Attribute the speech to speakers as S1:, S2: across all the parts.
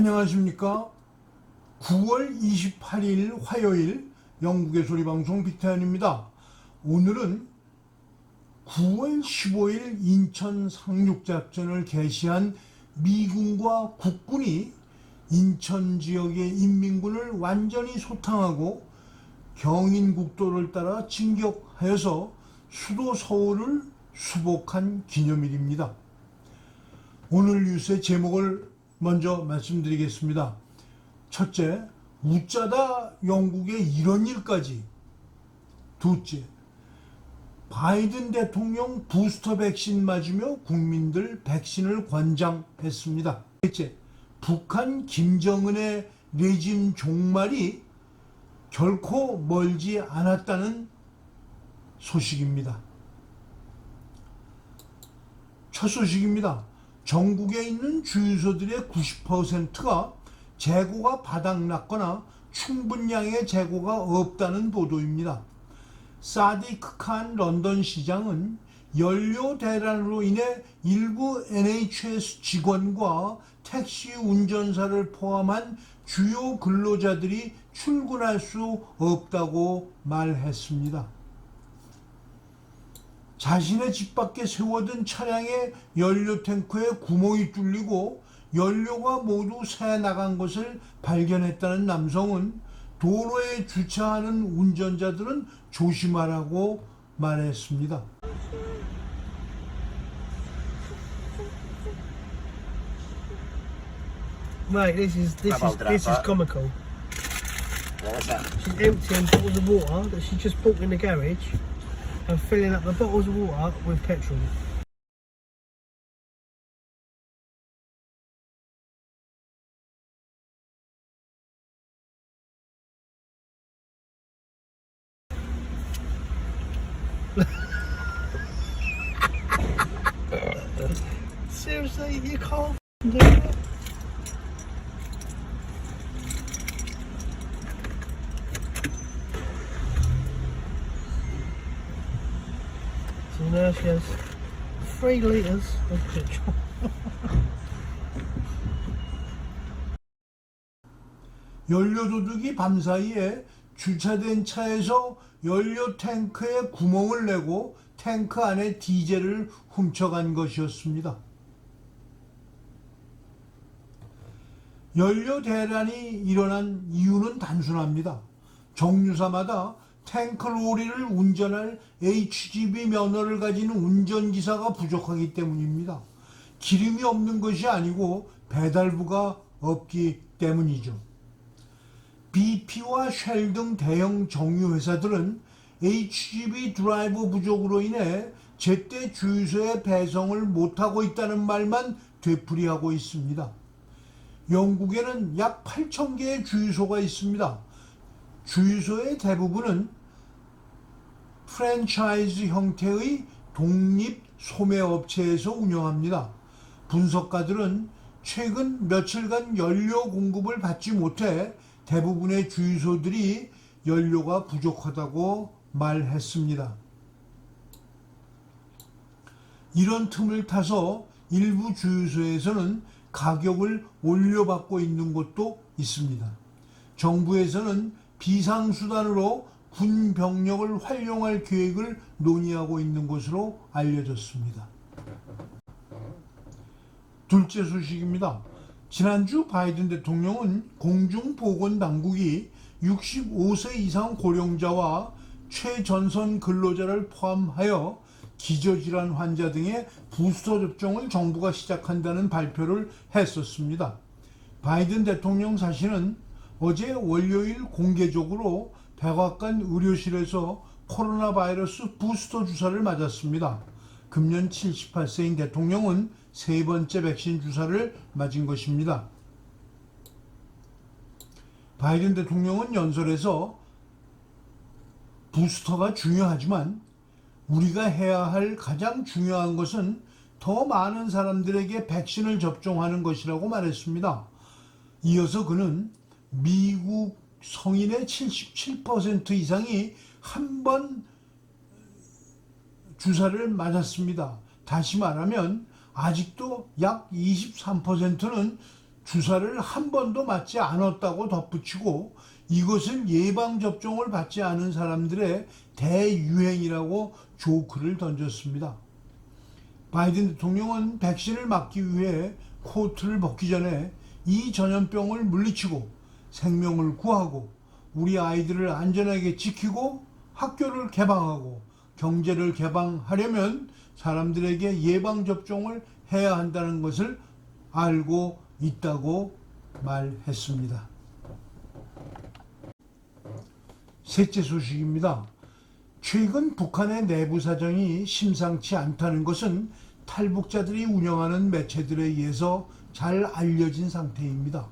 S1: 안녕하십니까. 9월 28일 화요일 영국의 소리방송 빅타연입니다. 오늘은 9월 15일 인천 상륙작전을 개시한 미군과 국군이 인천 지역의 인민군을 완전히 소탕하고 경인국도를 따라 진격하여서 수도 서울을 수복한 기념일입니다. 오늘 뉴스의 제목을 먼저 말씀드리겠습니다. 첫째, 웃자다 영국의 이런 일까지. 둘째, 바이든 대통령 부스터 백신 맞으며 국민들 백신을 권장했습니다. 셋째, 북한 김정은의 레짐 종말이 결코 멀지 않았다는 소식입니다. 첫 소식입니다. 전국에 있는 주유소들의 90%가 재고가 바닥났거나 충분량의 재고가 없다는 보도입니다. 사디크 칸 런던 시장은 연료 대란으로 인해 일부 NHS 직원과 택시 운전사를 포함한 주요 근로자들이 출근할 수 없다고 말했습니다. 자신의 집 밖에 세워둔 차량의 연료 탱크에 구멍이 뚫리고 연료가 모두 새 나간 것을 발견했다는 남성은 도로에 주차하는 운전자들은 조심하라고 말했습니다.
S2: Mate, this is comical. She's emptying bottles of water that she just bought in the garage and filling up the bottles of water with petrol. Seriously, you can't do that? So now she has 3 litres of petrol.
S1: 연료 도둑이 밤사이에 주차된 차에서 연료 탱크에 구멍을 내고 탱크 안에 디젤을 훔쳐간 것이었습니다. 연료 대란이 일어난 이유는 단순합니다. 정류사마다 탱크 로리를 운전할 HGV 면허를 가진 운전기사가 부족하기 때문입니다. 기름이 없는 것이 아니고 배달부가 없기 때문이죠. BP와 쉘 등 대형 정유회사들은 HGV 드라이버 부족으로 인해 제때 주유소에 배송을 못하고 있다는 말만 되풀이하고 있습니다. 영국에는 약 8,000개의 주유소가 있습니다. 주유소의 대부분은 프랜차이즈 형태의 독립 소매업체에서 운영합니다. 분석가들은 최근 며칠간 연료 공급을 받지 못해 대부분의 주유소들이 연료가 부족하다고 말했습니다. 이런 틈을 타서 일부 주유소에서는 가격을 올려받고 있는 곳도 있습니다. 정부에서는 비상수단으로 군 병력을 활용할 계획을 논의하고 있는 것으로 알려졌습니다. 둘째 소식입니다. 지난주 바이든 대통령은 공중보건당국이 65세 이상 고령자와 최전선 근로자를 포함하여 기저질환 환자 등의 부스터 접종을 정부가 시작한다는 발표를 했었습니다. 바이든 대통령 자신은 어제 월요일 공개적으로 백악관 의료실에서 코로나 바이러스 부스터 주사를 맞았습니다. 금년 78세인 대통령은 세 번째 백신 주사를 맞은 것입니다. 바이든 대통령은 연설에서 부스터가 중요하지만 우리가 해야 할 가장 중요한 것은 더 많은 사람들에게 백신을 접종하는 것이라고 말했습니다. 이어서 그는 미국 성인의 77% 이상이 한 번 주사를 맞았습니다. 다시 말하면 아직도 약 23%는 주사를 한 번도 맞지 않았다고 덧붙이고 이것은 예방접종을 받지 않은 사람들의 대유행이라고 조크를 던졌습니다. 바이든 대통령은 백신을 맞기 위해 코트를 벗기 전에 이 전염병을 물리치고 생명을 구하고 우리 아이들을 안전하게 지키고 학교를 개방하고 경제를 개방하려면 사람들에게 예방접종을 해야 한다는 것을 알고 있다고 말했습니다. 셋째 소식입니다. 최근 북한의 내부 사정이 심상치 않다는 것은 탈북자들이 운영하는 매체들에 의해서 잘 알려진 상태입니다.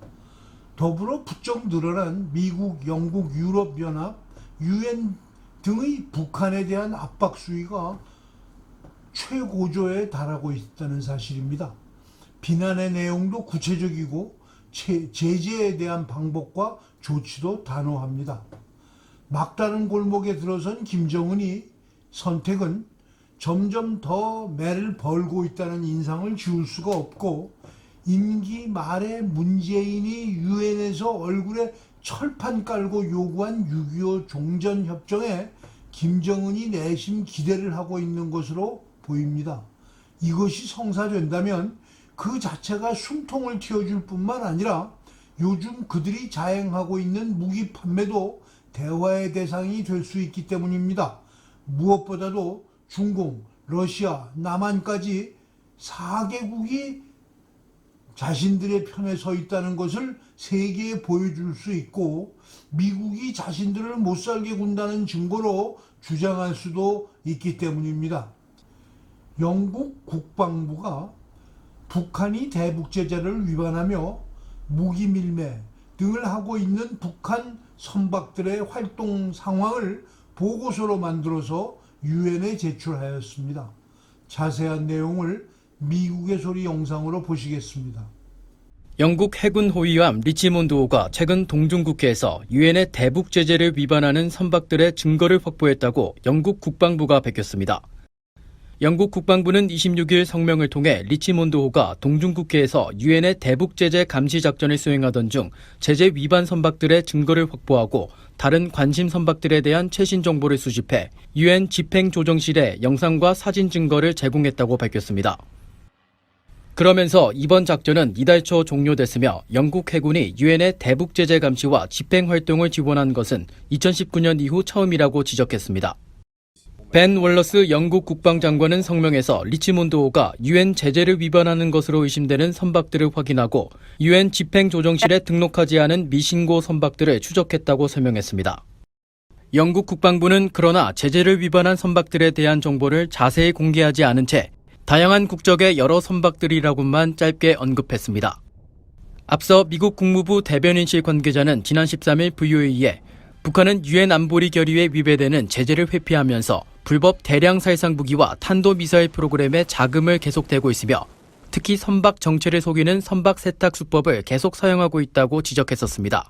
S1: 더불어 부쩍 늘어난 미국, 영국, 유럽연합, UN 등의 북한에 대한 압박 수위가 최고조에 달하고 있다는 사실입니다. 비난의 내용도 구체적이고 제재에 대한 방법과 조치도 단호합니다. 막다른 골목에 들어선 김정은이 선택은 점점 더 매를 벌고 있다는 인상을 지울 수가 없고 임기 말에 문재인이 유엔에서 얼굴에 철판 깔고 요구한 6.25 종전협정에 김정은이 내심 기대를 하고 있는 것으로 보입니다. 이것이 성사된다면 그 자체가 숨통을 틔워줄 뿐만 아니라 요즘 그들이 자행하고 있는 무기 판매도 대화의 대상이 될 수 있기 때문입니다. 무엇보다도 중공, 러시아, 남한까지 4개국이 자신들의 편에 서 있다는 것을 세계에 보여줄 수 있고 미국이 자신들을 못살게 군다는 증거로 주장할 수도 있기 때문입니다. 영국 국방부가 북한이 대북제재를 위반하며 무기 밀매 등을 하고 있는 북한 선박들의 활동 상황을 보고서로 만들어서 유엔에 제출하였습니다. 자세한 내용을 미국의 소리 영상으로 보시겠습니다.
S3: 영국 해군 호위함 리치몬드호가 최근 동중국해에서 유엔의 대북 제재를 위반하는 선박들의 증거를 확보했다고 영국 국방부가 밝혔습니다. 영국 국방부는 26일 성명을 통해 리치몬드호가 동중국해에서 유엔의 대북 제재 감시 작전을 수행하던 중 제재 위반 선박들의 증거를 확보하고 다른 관심 선박들에 대한 최신 정보를 수집해 유엔 집행조정실에 영상과 사진 증거를 제공했다고 밝혔습니다. 그러면서 이번 작전은 이달 초 종료됐으며 영국 해군이 유엔의 대북 제재 감시와 집행 활동을 지원한 것은 2019년 이후 처음이라고 지적했습니다. 벤 월러스 영국 국방장관은 성명에서 리치몬드호가 유엔 제재를 위반하는 것으로 의심되는 선박들을 확인하고 유엔 집행조정실에 등록하지 않은 미신고 선박들을 추적했다고 설명했습니다. 영국 국방부는 그러나 제재를 위반한 선박들에 대한 정보를 자세히 공개하지 않은 채 다양한 국적의 여러 선박들이라고만 짧게 언급했습니다. 앞서 미국 국무부 대변인실 관계자는 지난 13일 VOA에 북한은 유엔 안보리 결의에 위배되는 제재를 회피하면서 불법 대량 살상 무기와 탄도미사일 프로그램에 자금을 계속대고 있으며 특히 선박 정체를 속이는 선박 세탁 수법을 계속 사용하고 있다고 지적했었습니다.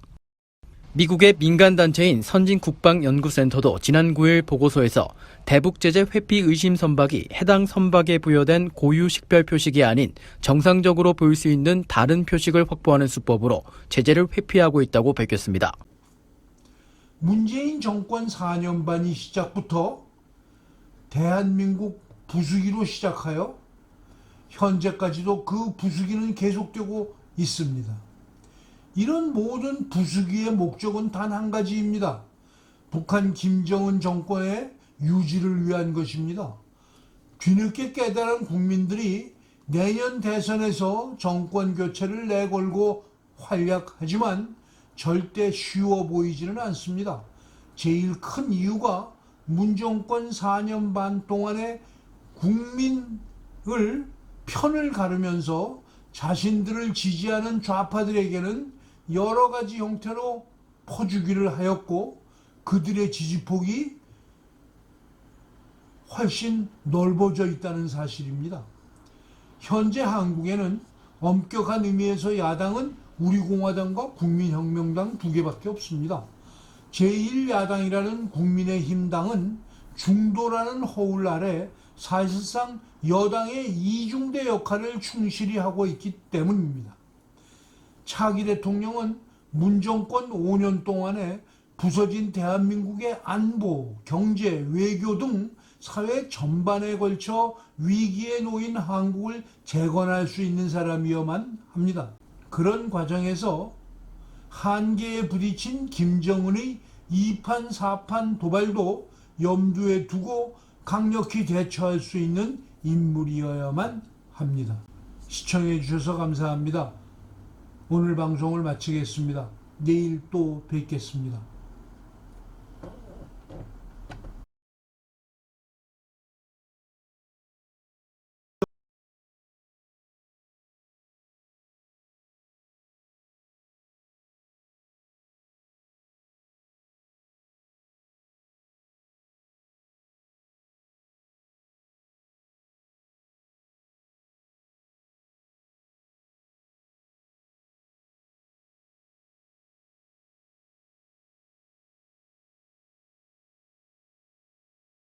S3: 미국의 민간단체인 선진국방연구센터도 지난 9일 보고서에서 대북제재 회피 의심 선박이 해당 선박에 부여된 고유 식별 표식이 아닌 정상적으로 보일 수 있는 다른 표식을 확보하는 수법으로 제재를 회피하고 있다고 밝혔습니다.
S1: 문재인 정권 4년 반이 시작부터 대한민국 부수기로 시작하여 현재까지도 그 부수기는 계속되고 있습니다. 이런 모든 부수기의 목적은 단 한 가지입니다. 북한 김정은 정권의 유지를 위한 것입니다. 뒤늦게 깨달은 국민들이 내년 대선에서 정권 교체를 내걸고 활약하지만 절대 쉬워 보이지는 않습니다. 제일 큰 이유가 문 정권 4년 반 동안에 국민을 편을 가르면서 자신들을 지지하는 좌파들에게는 여러 가지 형태로 퍼주기를 하였고 그들의 지지폭이 훨씬 넓어져 있다는 사실입니다. 현재 한국에는 엄격한 의미에서 야당은 우리공화당과 국민혁명당 두 개밖에 없습니다. 제1야당이라는 국민의힘당은 중도라는 허울 아래 사실상 여당의 이중대 역할을 충실히 하고 있기 때문입니다. 차기 대통령은 문정권 5년 동안에 부서진 대한민국의 안보, 경제, 외교 등 사회 전반에 걸쳐 위기에 놓인 한국을 재건할 수 있는 사람이어만 합니다. 그런 과정에서 한계에 부딪힌 김정은의 2판, 4판 도발도 염두에 두고 강력히 대처할 수 있는 인물이어야만 합니다. 시청해 주셔서 감사합니다. 오늘 방송을 마치겠습니다. 내일 또 뵙겠습니다.